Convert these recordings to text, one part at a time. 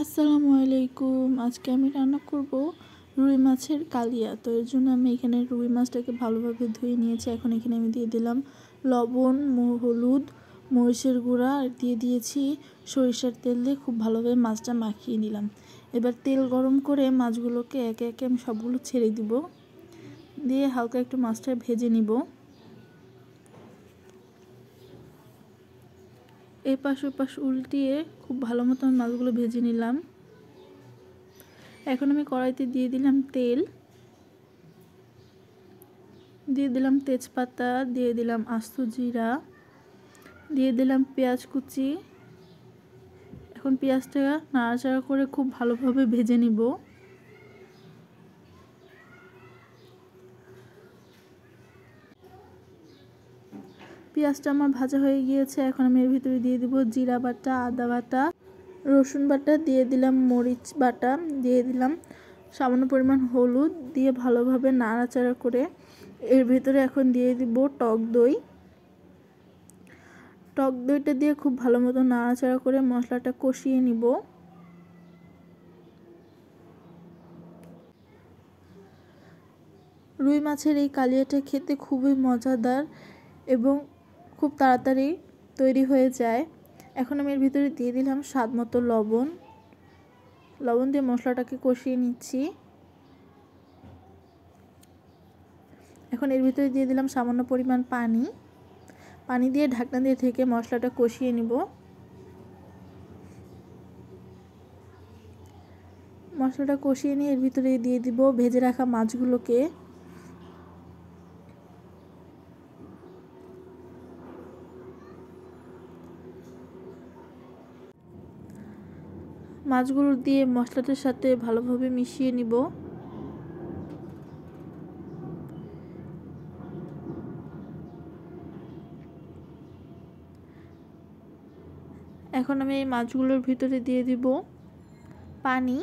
আসসালামু আলাইকুম। আজকে আমি রান্না করব রুই মাছের কালিয়া। তো এর জন্য আমি এখানে রুই মাছটাকে ভালোভাবে ধুয়ে নিয়েছি। এখন এখানে আমি দিয়ে দিলাম লবণ, হলুদ, মরিচের গুঁড়া আর দিয়ে দিয়েছি সরিষার তেল দিয়ে খুব ভালোভাবে মাছটা মাখিয়ে নিলাম। এবার তেল গরম করে মাছগুলোকে একে একে আমি সবগুলো ছেড়ে দিব, দিয়ে হালকা একটু মাছটা ভেজে নিব। এই পাশ ওই পাশ উল্টিয়ে খুব ভালো মতো মাছগুলো ভেজে নিলাম। এখন আমি কড়াইতে দিয়ে দিলাম তেল, দিয়ে দিলাম তেজপাতা, দিয়ে দিলাম আস্ত জিরা, দিয়ে দিলাম পেঁয়াজ কুচি। এখন পেঁয়াজটা নাড়াচাড়া করে খুব ভালোভাবে ভেজে নিব। পেঁয়াজটা আমার ভাজা হয়ে গিয়েছে। এখন আমি এর ভিতরে দিয়ে দিব জিরা বাটা, আদা বাটা, রসুন বাটা, দিয়ে দিলাম মরিচ বাটা, দিয়ে দিলাম সামান্য পরিমাণ হলুদ, দিয়ে ভালোভাবে নাড়াচাড়া করে এর ভিতরে এখন দিয়ে দিব টক দই। টক দইটা দিয়ে খুব ভালো মতো নাড়াচাড়া করে মশলাটা কষিয়ে নিব। রুই মাছের এই কালিয়াটা খেতে খুবই মজাদার এবং খুব তাড়াতাড়ি তৈরি হয়ে যায়। এখন আমি এর ভিতরে দিয়ে দিলাম স্বাদ মতো লবণ। লবণ দিয়ে মশলাটাকে কষিয়ে নিচ্ছি। এখন এর ভিতরে দিয়ে দিলাম সামান্য পরিমাণ পানি। পানি দিয়ে ঢাকনা দিয়ে ঢেকে মশলাটা কষিয়ে নিব। মশলাটা কষিয়ে নিয়ে এর ভিতরে দিয়ে দিব ভেজে রাখা মাছগুলোকে। মাছগুলো দিয়ে মশলাটার সাথে ভালোভাবে মিশিয়ে নিব। এখন আমি এই মাছগুলোর ভিতরে দিয়ে দিব পানি।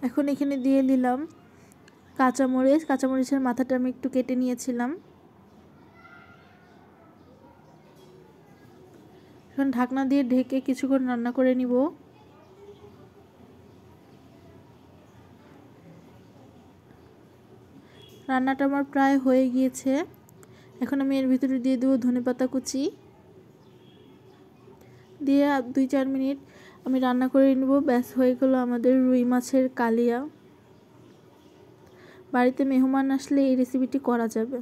এখন এখানে দিয়ে দিলাম কাঁচামরিচ। কাঁচামরিচের মাথাটা আমি একটু কেটে নিয়েছিলাম। এখন ঢাকনা দিয়ে ঢেকে কিছুক্ষণ রান্না করে নিব। রান্নাটা আমার প্রায় হয়ে গিয়েছে। এখন আমি এর ভিতরে দিয়ে দেবো ধনেপাতা কুচি, দিয়ে 2-4 মিনিট আমি রান্না করে নেব। ব্যাস হয়ে গেল আমাদের রুই মাছের কালিয়া। বাড়িতে মেহমান আসলে এই রেসিপিটি করা যাবে।